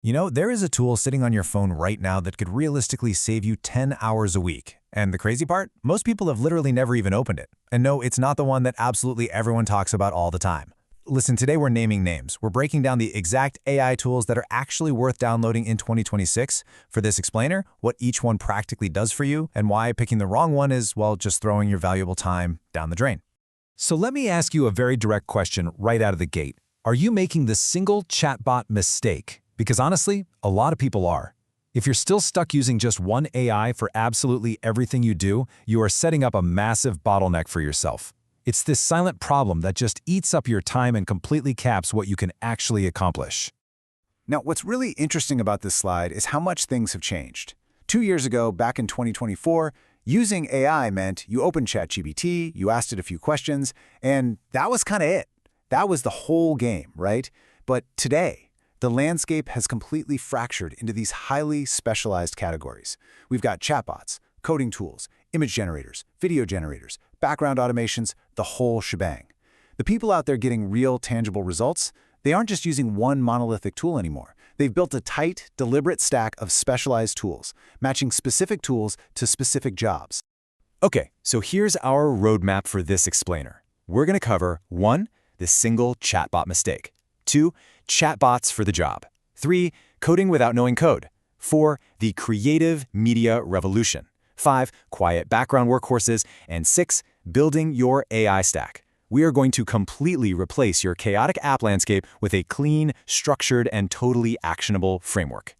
You know, there is a tool sitting on your phone right now that could realistically save you 10 hours a week. And the crazy part? Most people have literally never even opened it. And no, it's not the one that absolutely everyone talks about all the time. Listen, today we're naming names. We're breaking down the exact AI tools that are actually worth downloading in 2026. For this explainer, what each one practically does for you, and why picking the wrong one is, well, just throwing your valuable time down the drain. So let me ask you a very direct question right out of the gate. Are you making the single chatbot mistake? Because honestly, a lot of people are. If you're still stuck using just one AI for absolutely everything you do, you are setting up a massive bottleneck for yourself. It's this silent problem that just eats up your time and completely caps what you can actually accomplish. Now, what's really interesting about this slide is how much things have changed. 2 years ago, back in 2024, using AI meant you opened ChatGPT, you asked it a few questions, and that was kind of it. That was the whole game, right? But today, the landscape has completely fractured into these highly specialized categories. We've got chatbots, coding tools, image generators, video generators, background automations, the whole shebang. The people out there getting real, tangible results, they aren't just using one monolithic tool anymore. They've built a tight, deliberate stack of specialized tools, matching specific tools to specific jobs. Okay, so here's our roadmap for this explainer. We're going to cover 1. The single chatbot mistake. 2. Chatbots for the job. 3. Coding without knowing code. 4. The creative media revolution. 5. Quiet background workhorses. And 6. Building your AI stack. We are going to completely replace your chaotic app landscape with a clean, structured, and totally actionable framework.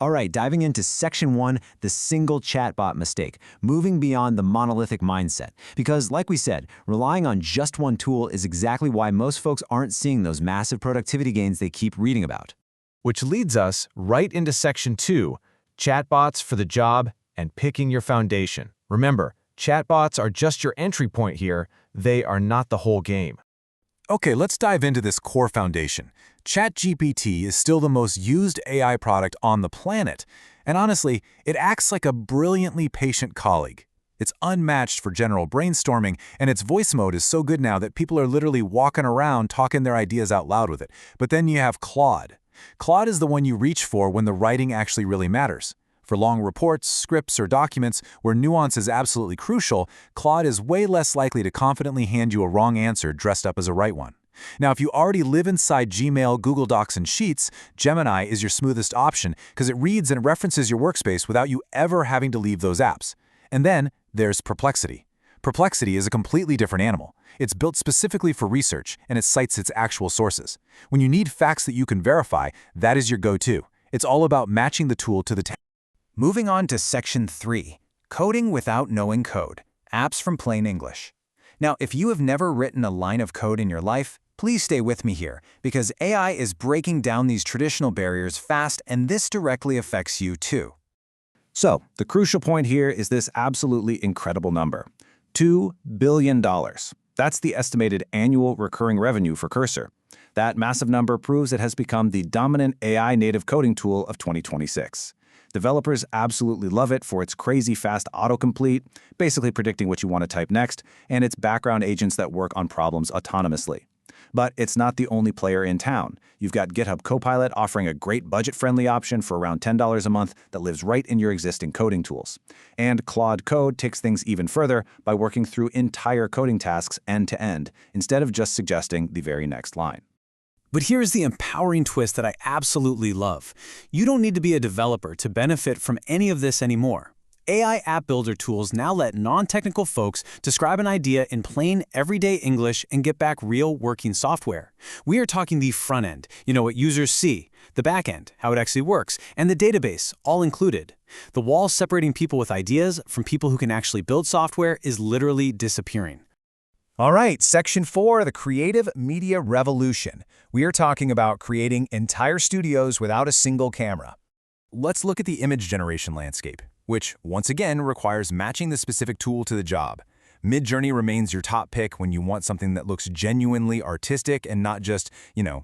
All right, diving into Section 1, the single chatbot mistake, moving beyond the monolithic mindset. Because, like we said, relying on just one tool is exactly why most folks aren't seeing those massive productivity gains they keep reading about. Which leads us right into Section 2, chatbots for the job and picking your foundation. Remember, chatbots are just your entry point here. They are not the whole game. Okay, let's dive into this core foundation. ChatGPT is still the most used AI product on the planet, and honestly, it acts like a brilliantly patient colleague. It's unmatched for general brainstorming, and its voice mode is so good now that people are literally walking around talking their ideas out loud with it. But then you have Claude. Claude is the one you reach for when the writing actually really matters. For long reports, scripts, or documents where nuance is absolutely crucial, Claude is way less likely to confidently hand you a wrong answer dressed up as a right one. Now, if you already live inside Gmail, Google Docs, and Sheets, Gemini is your smoothest option because it reads and references your workspace without you ever having to leave those apps. And then there's Perplexity. Perplexity is a completely different animal. It's built specifically for research, and it cites its actual sources. When you need facts that you can verify, that is your go-to. It's all about matching the tool to the task. Moving on to Section 3, coding without knowing code, apps from plain English. Now, if you have never written a line of code in your life, please stay with me here, because AI is breaking down these traditional barriers fast, and this directly affects you too. So, the crucial point here is this absolutely incredible number. $2 billion. That's the estimated annual recurring revenue for Cursor. That massive number proves it has become the dominant AI native coding tool of 2026. Developers absolutely love it for its crazy fast autocomplete, basically predicting what you want to type next, and its background agents that work on problems autonomously. But it's not the only player in town. You've got GitHub Copilot offering a great budget-friendly option for around $10 a month that lives right in your existing coding tools. And Claude Code takes things even further by working through entire coding tasks end-to-end, instead of just suggesting the very next line. But here's the empowering twist that I absolutely love. You don't need to be a developer to benefit from any of this anymore. AI app builder tools now let non-technical folks describe an idea in plain, everyday English and get back real working software. We are talking the front end, what users see, the back end, how it actually works, and the database, all included. The wall separating people with ideas from people who can actually build software is literally disappearing. All right, Section 4, the creative media revolution. We are talking about creating entire studios without a single camera. Let's look at the image generation landscape, which, once again, requires matching the specific tool to the job. Midjourney remains your top pick when you want something that looks genuinely artistic and not just,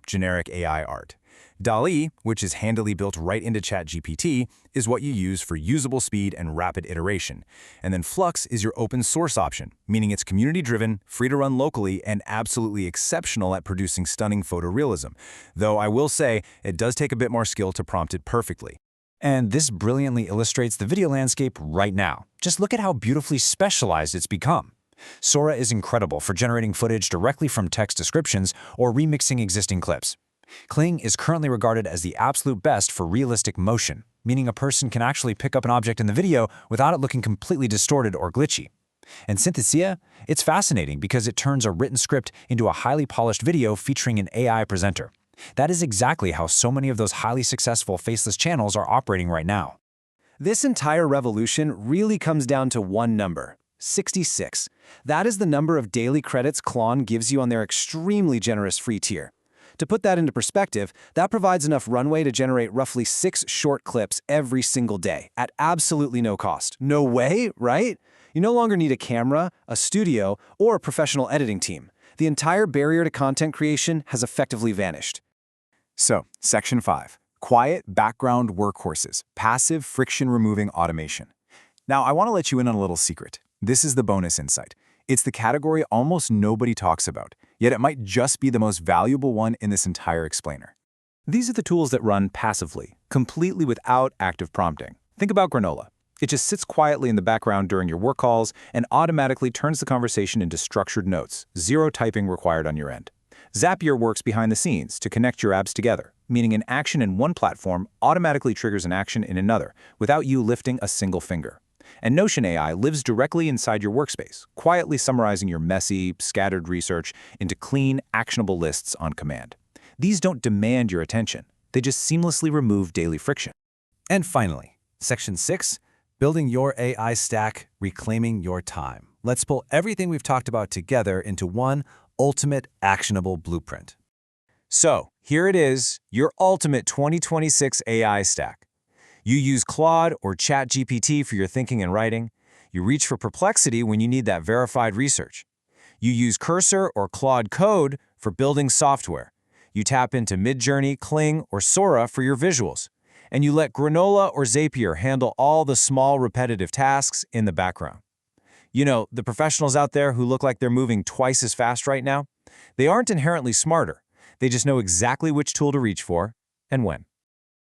generic AI art. DALL-E, which is handily built right into ChatGPT, is what you use for usable speed and rapid iteration. And then Flux is your open source option, meaning it's community-driven, free to run locally, and absolutely exceptional at producing stunning photorealism. Though I will say, it does take a bit more skill to prompt it perfectly. And this brilliantly illustrates the video landscape right now. Just look at how beautifully specialized it's become. Sora is incredible for generating footage directly from text descriptions or remixing existing clips. Kling is currently regarded as the absolute best for realistic motion, meaning a person can actually pick up an object in the video without it looking completely distorted or glitchy. And Synthesia, it's fascinating because it turns a written script into a highly polished video featuring an AI presenter. That is exactly how so many of those highly successful faceless channels are operating right now. This entire revolution really comes down to one number: 66. That is the number of daily credits Claude gives you on their extremely generous free tier. To put that into perspective, that provides enough runway to generate roughly 6 short clips every single day at absolutely no cost. No way, right? You no longer need a camera, a studio, or a professional editing team. The entire barrier to content creation has effectively vanished. So, Section 5. Quiet background workhorses, passive friction-removing automation. Now, I want to let you in on a little secret. This is the bonus insight. It's the category almost nobody talks about, yet it might just be the most valuable one in this entire explainer. These are the tools that run passively, completely without active prompting. Think about Granola. It just sits quietly in the background during your work calls and automatically turns the conversation into structured notes, zero typing required on your end. Zapier works behind the scenes to connect your apps together, meaning an action in one platform automatically triggers an action in another without you lifting a single finger. And Notion AI lives directly inside your workspace, quietly summarizing your messy, scattered research into clean, actionable lists on command. These don't demand your attention. They just seamlessly remove daily friction. And finally, Section 6, building your AI stack, reclaiming your time. Let's pull everything we've talked about together into one ultimate actionable blueprint. So, here it is, your ultimate 2026 AI stack. You use Claude or ChatGPT for your thinking and writing. You reach for Perplexity when you need that verified research. You use Cursor or Claude Code for building software. You tap into Midjourney, Kling, or Sora for your visuals. And you let Granola or Zapier handle all the small, repetitive tasks in the background. You know, the professionals out there who look like they're moving twice as fast right now, they aren't inherently smarter. They just know exactly which tool to reach for and when.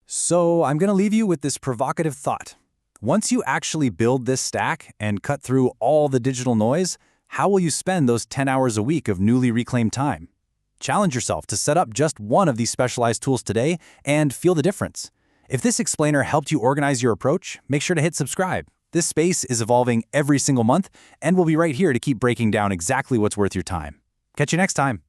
So I'm going to leave you with this provocative thought. Once you actually build this stack and cut through all the digital noise, how will you spend those 10 hours a week of newly reclaimed time? Challenge yourself to set up just one of these specialized tools today and feel the difference. If this explainer helped you organize your approach, make sure to hit subscribe. This space is evolving every single month, and we'll be right here to keep breaking down exactly what's worth your time. Catch you next time.